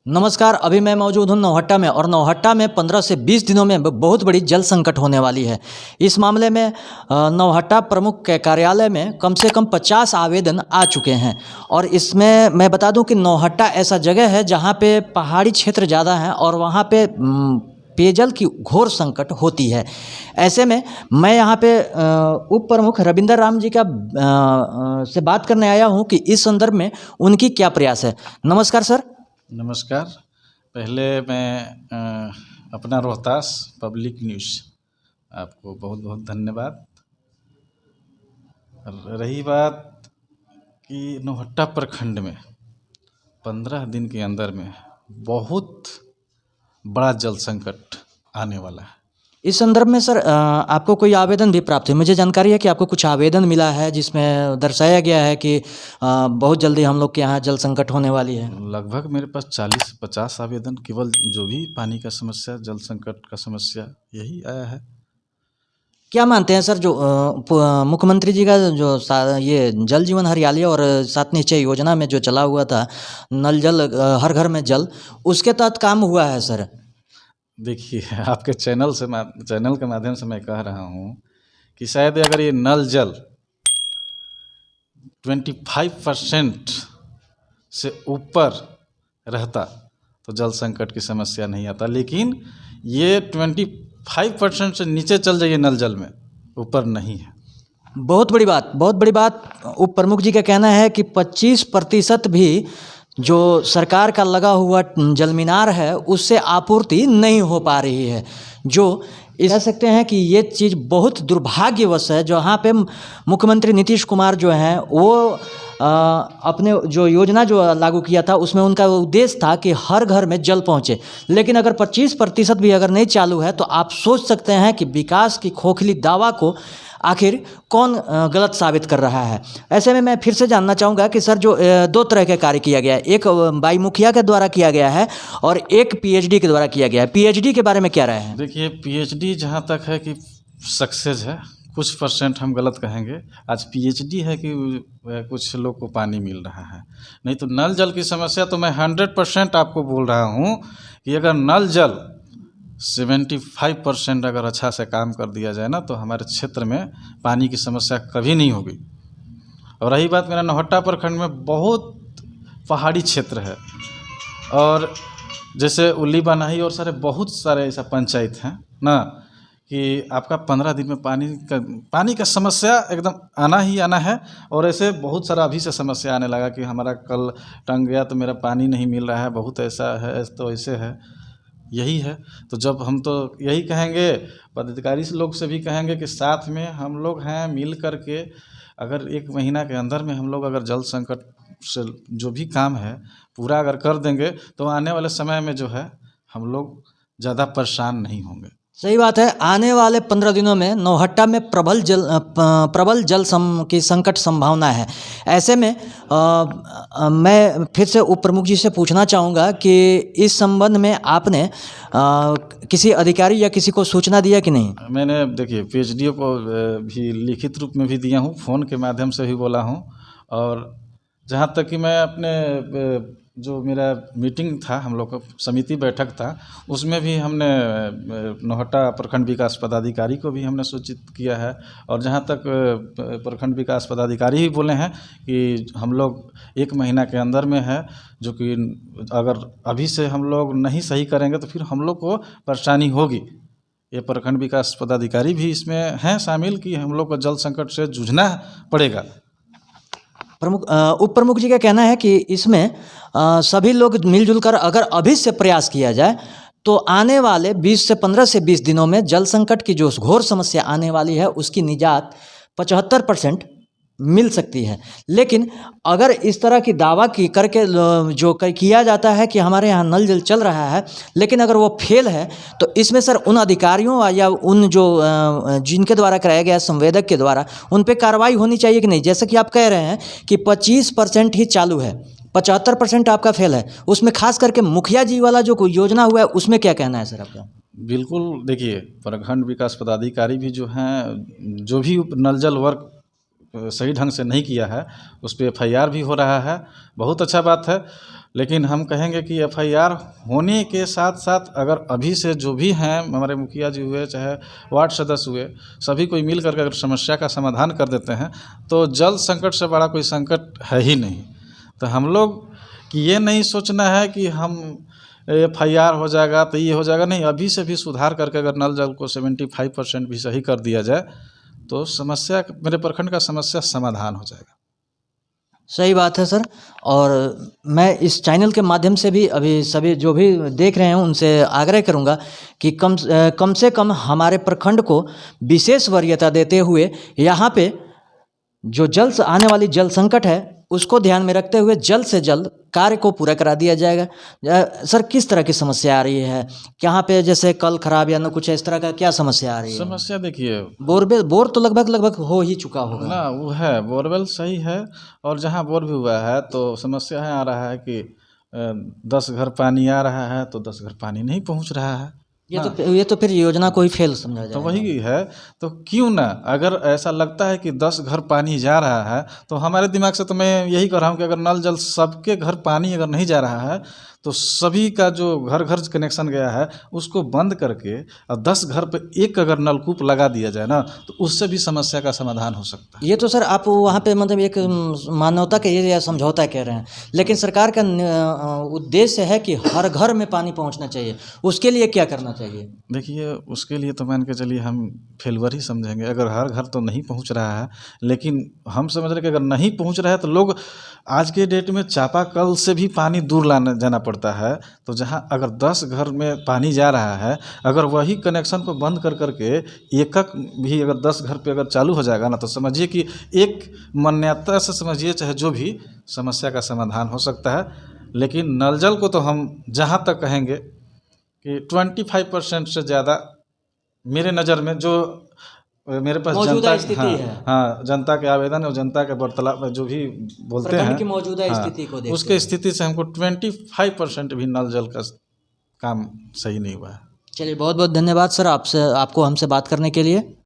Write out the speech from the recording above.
नमस्कार। अभी मैं मौजूद हूँ नौहट्टा में और नौहट्टा में 15 से 20 दिनों में बहुत बड़ी जल संकट होने वाली है। इस मामले में नौहट्टा प्रमुख के कार्यालय में कम से कम 50 आवेदन आ चुके हैं और इसमें मैं बता दूं कि नौहट्टा ऐसा जगह है जहां पे पहाड़ी क्षेत्र ज़्यादा है और वहां पे पेयजल की घोर संकट होती है। ऐसे में मैं यहाँ पे उप प्रमुख रविंदर राम जी का से बात करने आया हूँ कि इस संदर्भ में उनकी क्या प्रयास है। नमस्कार सर। नमस्कार। पहले मैं अपना रोहतास पब्लिक न्यूज़ आपको बहुत बहुत धन्यवाद। रही बात कि नौहट्टा प्रखंड में 15 दिन के अंदर में बहुत बड़ा जल संकट आने वाला है। इस संदर्भ में सर आपको कोई आवेदन भी प्राप्त है? मुझे जानकारी है कि आपको कुछ आवेदन मिला है जिसमें दर्शाया गया है कि बहुत जल्दी हम लोग के यहाँ जल संकट होने वाली है। लगभग मेरे पास 40 से 50 आवेदन केवल जो भी पानी का समस्या, जल संकट का समस्या यही आया है। क्या मानते हैं सर जो मुख्यमंत्री जी का जो ये जल जीवन हरियाली और 7 निश्चय योजना में जो चला हुआ था नल जल हर घर में जल, उसके तहत काम हुआ है सर? देखिए, आपके चैनल के माध्यम से मैं कह रहा हूँ कि शायद अगर ये नल जल 25% से ऊपर रहता तो जल संकट की समस्या नहीं आता, लेकिन ये 25% से नीचे चल जाइए नल जल में, ऊपर नहीं है। बहुत बड़ी बात उप प्रमुख जी का कहना है कि 25% भी जो सरकार का लगा हुआ जल मीनार है उससे आपूर्ति नहीं हो पा रही है। जो कह सकते हैं कि ये चीज़ बहुत दुर्भाग्यवश है। जहाँ पे मुख्यमंत्री नीतीश कुमार जो हैं वो अपने जो योजना जो लागू किया था उसमें उनका उद्देश्य था कि हर घर में जल पहुँचे, लेकिन अगर 25% भी अगर नहीं चालू है तो आप सोच सकते हैं कि विकास की खोखली दावा को आखिर कौन गलत साबित कर रहा है। ऐसे में मैं फिर से जानना चाहूँगा कि सर जो 2 तरह के कार्य किया गया है, एक बाई मुखिया के द्वारा किया गया है और एक पीएचडी के द्वारा किया गया है। पीएचडी के बारे में क्या राय है? देखिए, पीएचडी जहाँ तक है कि सक्सेस है, कुछ % हम गलत कहेंगे। आज पीएचडी है कि कुछ लोग को पानी मिल रहा है, नहीं तो नल जल की समस्या तो मैं 100% आपको बोल रहा हूँ कि अगर नल जल 75% अगर अच्छा से काम कर दिया जाए ना तो हमारे क्षेत्र में पानी की समस्या कभी नहीं होगी। और रही बात, मेरा नौहट्टा प्रखंड में बहुत पहाड़ी क्षेत्र है और जैसे उल्ली बनाही और बहुत सारे ऐसा पंचायत हैं ना कि आपका 15 दिन में पानी का समस्या एकदम आना ही आना है। और ऐसे बहुत सारा अभी से समस्या आने लगा कि हमारा कल टंग गया तो मेरा पानी नहीं मिल रहा है, बहुत ऐसा है तो ऐसे है, यही है। तो जब हम तो यही कहेंगे, पदाधिकारी से लोग से भी कहेंगे कि साथ में हम लोग हैं, मिल कर के अगर 1 महीना के अंदर में हम लोग अगर जल संकट से जो भी काम है पूरा अगर कर देंगे तो आने वाले समय में जो है हम लोग ज़्यादा परेशान नहीं होंगे। सही बात है। आने वाले 15 दिनों में नौहट्टा में प्रबल जल की संकट संभावना है। ऐसे में मैं फिर से उप प्रमुख जी से पूछना चाहूँगा कि इस संबंध में आपने किसी अधिकारी या किसी को सूचना दिया कि नहीं? मैंने देखिए पीएचडीओ को भी लिखित रूप में भी दिया हूँ, फ़ोन के माध्यम से भी बोला हूँ। और जहाँ तक कि मैं अपने जो मेरा मीटिंग था, हम लोग का समिति बैठक था, उसमें भी हमने नौहट्टा प्रखंड विकास पदाधिकारी को भी हमने सूचित किया है। और जहाँ तक प्रखंड विकास पदाधिकारी ही बोले हैं कि हम लोग 1 महीना के अंदर में है, जो कि अगर अभी से हम लोग नहीं सही करेंगे तो फिर हम लोग को परेशानी होगी। ये प्रखंड विकास पदाधिकारी भी इसमें हैं शामिल कि हम लोग को जल संकट से जूझना पड़ेगा। उप प्रमुख जी का कहना है कि इसमें सभी लोग मिलजुल कर अगर अभी से प्रयास किया जाए तो आने वाले 15 से 20 दिनों में जल संकट की जो घोर समस्या आने वाली है उसकी निजात 75% मिल सकती है। लेकिन अगर इस तरह की दावा की करके जो किया जाता है कि हमारे यहाँ नल जल चल रहा है, लेकिन अगर वो फेल है तो इसमें सर उन अधिकारियों या उन जो जिनके द्वारा कराया गया संवेदक के द्वारा उन पे कार्रवाई होनी चाहिए कि नहीं? जैसे कि आप कह रहे हैं कि 25% ही चालू है, 75% आपका फेल है, उसमें खास करके मुखिया जी वाला जो योजना हुआ है उसमें क्या कहना है सर आपका? बिल्कुल, देखिए प्रखंड विकास पदाधिकारी भी जो हैं, जो भी नल जल वर्क सही ढंग से नहीं किया है उस पर FIR भी हो रहा है, बहुत अच्छा बात है। लेकिन हम कहेंगे कि एफआईआर होने के साथ साथ अगर अभी से जो भी हैं हमारे मुखिया जी हुए चाहे वार्ड सदस्य हुए, सभी कोई मिल करके अगर समस्या का समाधान कर देते हैं तो जल संकट से बड़ा कोई संकट है ही नहीं। तो हम लोग कि ये नहीं सोचना है कि हम एफआईआर हो जाएगा तो ये हो जाएगा, नहीं, अभी से भी सुधार करके अगर नल जल को 75% भी सही कर दिया जाए तो समस्या, मेरे प्रखंड का समस्या समाधान हो जाएगा। सही बात है सर। और मैं इस चैनल के माध्यम से भी अभी सभी जो भी देख रहे हैं उनसे आग्रह करूंगा कि कम से कम हमारे प्रखंड को विशेष वरीयता देते हुए यहाँ पे जो जल्द से आने वाली जल संकट है उसको ध्यान में रखते हुए जल्द से जल्द कार्य को पूरा करा दिया जाएगा। सर किस तरह की समस्या आ रही है यहाँ पे, जैसे कल खराब या न कुछ इस तरह का क्या समस्या आ रही है? समस्या देखिए, बोर तो लगभग हो ही चुका होगा ना, वो है बोरवेल सही है, और जहाँ बोर भी हुआ है तो समस्या है आ रहा है कि 10 घर पानी आ रहा है तो 10 घर पानी नहीं पहुँच रहा है। ये तो फिर योजना को ही फेल समझा जाएगा। तो वही है, तो क्यों ना, अगर ऐसा लगता है कि 10 घर पानी जा रहा है तो हमारे दिमाग से तो मैं यही कर रहा हूँ कि अगर नल जल सबके घर पानी अगर नहीं जा रहा है तो सभी का जो घर घर कनेक्शन गया है उसको बंद करके और 10 घर पे एक अगर नलकूप लगा दिया जाए ना तो उससे भी समस्या का समाधान हो सकता है। ये तो सर आप वहाँ पे मतलब एक मानवता के ये समझौता कह रहे हैं, लेकिन सरकार का उद्देश्य है कि हर घर में पानी पहुँचना चाहिए। उसके लिए क्या करना चाहिए? देखिए, उसके लिए तो मान के चलिए हम फेलवर ही समझेंगे। अगर हर घर तो नहीं पहुंच रहा है, लेकिन हम समझ रहे हैं कि अगर नहीं पहुंच रहा है तो लोग आज के डेट में चापाकल से भी पानी दूर लाना जाना पड़ता है। तो जहां अगर 10 घर में पानी जा रहा है, अगर वही कनेक्शन को बंद कर करके एक भी अगर 10 घर पे अगर चालू हो जाएगा ना तो समझिए कि एक मान्यता से समझिए चाहे जो भी समस्या का समाधान हो सकता है। लेकिन नल जल को तो हम जहाँ तक कहेंगे कि 25% से ज़्यादा मेरे नज़र में जो मेरे पास मौजूदा जनता, स्थिति है, हाँ, जनता के आवेदन और जनता के वार्तालाप जो भी बोलते हैं की मौजूदा स्थिति को देखते उसके स्थिति से हमको 25% भी नल जल का काम सही नहीं हुआ है। चलिए, बहुत बहुत धन्यवाद सर आपको हमसे बात करने के लिए।